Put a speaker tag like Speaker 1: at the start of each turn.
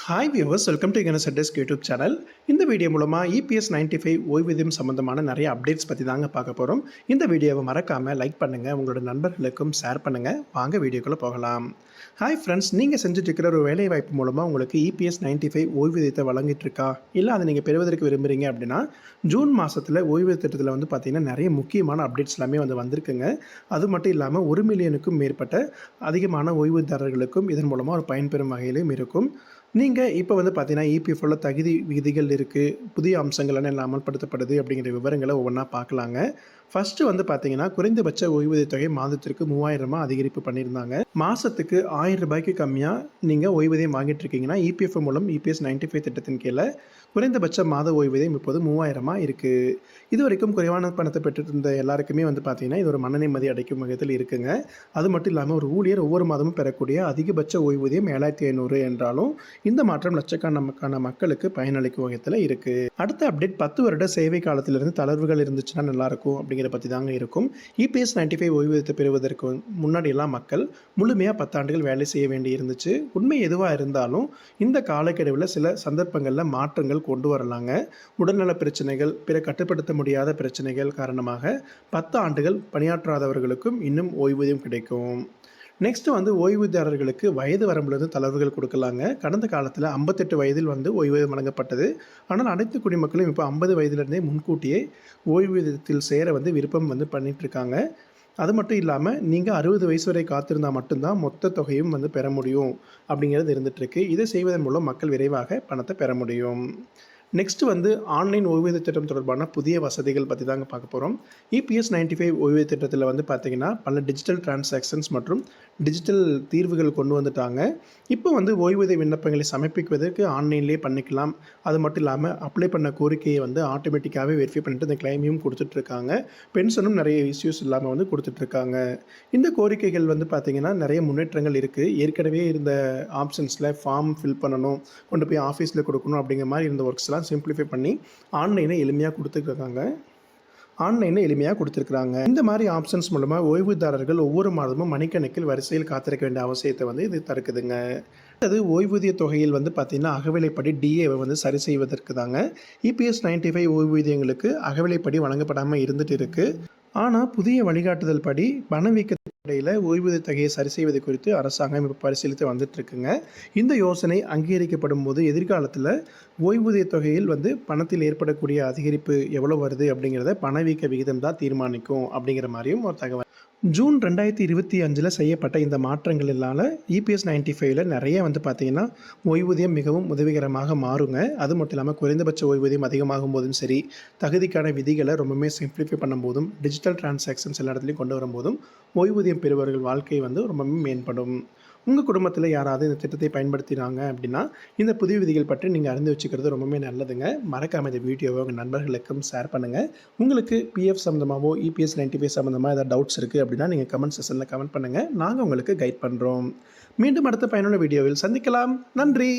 Speaker 1: Hi viewers, welcome to எகனஸ் desk YouTube channel. இந்த video மூலமாக இபிஎஸ் 95 ஓய்வூதியம் சம்பந்தமான நிறைய அப்டேட்ஸ் பற்றி தாங்க பார்க்க போகிறோம். இந்த வீடியோவை மறக்காமல் லைக் பண்ணுங்கள், உங்களோட நண்பர்களுக்கும் ஷேர் பண்ணுங்கள். வாங்க வீடியோக்குள்ளே போகலாம். ஹாய் ஃப்ரெண்ட்ஸ், நீங்கள் செஞ்சுட்டு இருக்கிற ஒரு வேலைவாய்ப்பு மூலமாக உங்களுக்கு இபிஎஸ் 95 ஓய்வூதியத்தை வழங்கிட்டு இருக்கா, இல்லை அதை நீங்கள் பெறுவதற்கு விரும்புகிறீங்க அப்படின்னா ஜூன் மாதத்தில் ஓய்வூதிய திட்டத்தில் வந்து பார்த்திங்கன்னா நிறைய முக்கியமான அப்டேட்ஸ் எல்லாமே வந்திருக்குங்க. அது மட்டும் இல்லாமல் 1 மில்லியனுக்கும் மேற்பட்ட அதிகமான ஓய்வூதியதாரர்களுக்கும் இதன் மூலமாக ஒரு பயன்பெறும் வகையிலும் இருக்கும். நீங்கள் இப்போ பார்த்தீங்கன்னா இபிஎஃப்ல தகுதி விதிகள் இருக்குது, புதிய அம்சங்கள் எல்லாம் அமல்படுத்தப்படுது அப்படிங்கிற விவரங்களை ஒவ்வொன்றா பார்க்கலாங்க. ஃபஸ்ட்டு பார்த்தீங்கன்னா குறைந்தபட்ச ஓய்வூதிய தொகை மாதத்திற்கு 3000 அதிகரிப்பு பண்ணியிருந்தாங்க. மாதத்துக்கு 1000 ரூபாய்க்கு கம்மியாக நீங்கள் ஓய்வூதியம் வாங்கிட்டு இருக்கீங்கன்னா இபிஎஃப் மூலம் இபிஎஸ் 95 திட்டத்தின் கீழே குறைந்தபட்ச மாத ஓய்வூதியம் இப்போது 3000 இருக்குது. இது வரைக்கும் குறைவான பணத்தை பெற்றுட்டு இருந்த எல்லாருக்குமே பார்த்தீங்கன்னா இது ஒரு மன நிம்மதி அடைக்கும் வகையில் இருக்குங்க. அது மட்டும் இல்லாமல் ஒரு ஊழியர் ஒவ்வொரு மாதமும் பெறக்கூடிய அதிகபட்ச ஓய்வூதியம் 7500 என்றாலும் இந்த மாற்றம் லட்சக்கணக்கான மக்களுக்கு பயனளிக்கும் வகையில் இருக்குது. அடுத்த அப்டேட் 10 வருட சேவை காலத்திலிருந்து தளர்வுகள் இருந்துச்சுன்னா நல்லாயிருக்கும் அப்படிங்கிற பற்றி தாங்க இருக்கும். இபிஎஸ் 95 ஓய்வூதியத்தை பெறுவதற்கு முன்னாடி எல்லாம் மக்கள் முழுமையாக 10 ஆண்டுகள் வேலை செய்ய வேண்டி இருந்துச்சு. உண்மை எதுவாக இருந்தாலும் இந்த காலக்கெடுவில் சில சந்தர்ப்பங்களில் மாற்றங்கள் கொண்டு வரலாங்க. உடல்நல பிரச்சனைகள், பிற கட்டுப்படுத்த முடியாத பிரச்சனைகள் காரணமாக 10 ஆண்டுகள் பணியாற்றாதவர்களுக்கும் இன்னும் ஓய்வூதியம் கிடைக்கும். நெக்ஸ்ட் ஓய்வூதியதாரர்களுக்கு வயது வரம்பிலிருந்து தளர்வுகள் கொடுக்கலாங்க. கடந்த காலத்தில் 58 வயதில் ஓய்வூதியம் வழங்கப்பட்டது. ஆனால் அனைத்து குடிமக்களும் இப்போ 50 வயதிலிருந்தே முன்கூட்டியே ஓய்வூதியத்தில் சேர விருப்பம் பண்ணிகிட்ருக்காங்க. அது மட்டும் இல்லாமல் நீங்கள் 60 வயசு வரை காத்திருந்தால் மட்டும்தான் மொத்த தொகையும் பெற முடியும் அப்படிங்கிறது இருந்துகிட்ருக்கு. இதை செய்வதன் மூலம் மக்கள் விரைவாக பணத்தை பெற முடியும். நெக்ஸ்ட் ஆன்லைன் ஓய்வூதிய திட்டம் தொடர்பான புதிய வசதிகள் பற்றி தாங்க பார்க்க போகிறோம். இபிஎஸ் 95 ஓய்வூதிய திட்டத்தில் பார்த்தீங்கன்னா பல டிஜிட்டல் டிரான்சாக்ஷன்ஸ் மற்றும் டிஜிட்டல் தீர்வுகள் கொண்டு வந்துட்டாங்க. இப்போ ஓய்வூதிய விண்ணப்பங்களை சமர்ப்பிப்பதற்கு ஆன்லைன்லேயே பண்ணிக்கலாம். அது மட்டும் இல்லாமல் அப்ளை பண்ண கோரிக்கையை ஆட்டோமேட்டிக்காகவே வெரிஃபை பண்ணிட்டு இந்த கிளைமையும் கொடுத்துட்ருக்காங்க. பென்ஷனும் நிறைய இஷ்யூஸ் இல்லாமல் கொடுத்துட்ருக்காங்க. இந்த கோரிக்கைகள் பார்த்தீங்கன்னா நிறைய முன்னேற்றங்கள் இருக்குது. ஏற்கனவே இருந்த ஆப்ஷன்ஸில் ஃபார்ம் ஃபில் பண்ணணும், கொண்டு போய் ஆஃபீஸில் கொடுக்கணும் அப்படிங்கிற மாதிரி இருந்த ஒர்க்ஸ்லாம் சிம்பிளிஃபை பண்ணி ஆன்லைனை எளிமையாக கொடுத்துருக்குறாங்க. இந்த மாதிரி ஆப்ஷன்ஸ் மூலமாக ஓய்வூதியதாரர்கள் ஒவ்வொரு மாதமும் மணிக்கணக்கில் வரிசையில் காத்திருக்க வேண்டிய அவசியத்தை இது தடுக்குதுங்க. அது ஓய்வூதிய தொகையில் பார்த்தீங்கன்னா அகவிலைப்படி டிஏவை சரி செய்வதற்கு தாங்க. இபிஎஸ் 95 ஓய்வூதியங்களுக்கு அகவிலைப்படி வழங்கப்படாமல் இருந்துட்டு இருக்குது. ஆனால் புதிய வழிகாட்டுதல் படி பணவீக்க இடையில் ஓய்வூதிய தொகையை சரி செய்வது குறித்து அரசாங்கம் இப்போ பரிசீலித்து வந்துட்டுருக்குங்க. இந்த யோசனை அங்கீகரிக்கப்படும் போது எதிர்காலத்தில் ஓய்வூதிய தொகையில் பணத்தில் ஏற்படக்கூடிய அதிகரிப்பு எவ்வளோ வருது அப்படிங்கிறத பணவீக்க விகிதம் தான் தீர்மானிக்கும் அப்படிங்கிற மாதிரியும் ஒரு தகவல். ஜூன் 2025 செய்யப்பட்ட இந்த மாற்றங்களால் இபிஎஸ் 95 நிறைய பார்த்தீங்கன்னா ஓய்வூதியம் மிகவும் உதவிகரமாக மாறுங்க. அது மட்டும் இல்லாமல் குறைந்தபட்ச ஓய்வூதியம் அதிகமாகும் போதும் சரி, தகுதிக்கான விதிகளை ரொம்பவுமே சிம்பிளிஃபை பண்ணும்போதும், டிஜிட்டல் டிரான்சாக்ஷன்ஸ் எல்லா இடத்துலையும் கொண்டு வரும்போதும் ஓய்வூதியம் பெறுபவர்கள் வாழ்க்கை ரொம்பவுமே மேம்படும். உங்கள் குடும்பத்தில் யாராவது இந்த திட்டத்தை பயன்படுத்தினாங்க அப்படின்னா இந்த புதிய விதிகள் பற்றி நீங்கள் அறிந்து வச்சுக்கிறது ரொம்பவே நல்லதுங்க. மறக்காமல் இந்த வீடியோவை உங்கள் நண்பர்களுக்கும் ஷேர் பண்ணுங்கள். உங்களுக்கு பிஎஃப் சம்மந்தமாகவோ இபிஎஸ் 95 சம்மந்தமாக ஏதாவது டவுட்ஸ் இருக்குது அப்படின்னா நீங்கள் கமெண்ட் செக்ஷனில் கமெண்ட் பண்ணுங்கள். நாங்கள் உங்களுக்கு கைட் பண்ணுறோம். மீண்டும் அடுத்த பயனுள்ள வீடியோவில் சந்திக்கலாம். நன்றி.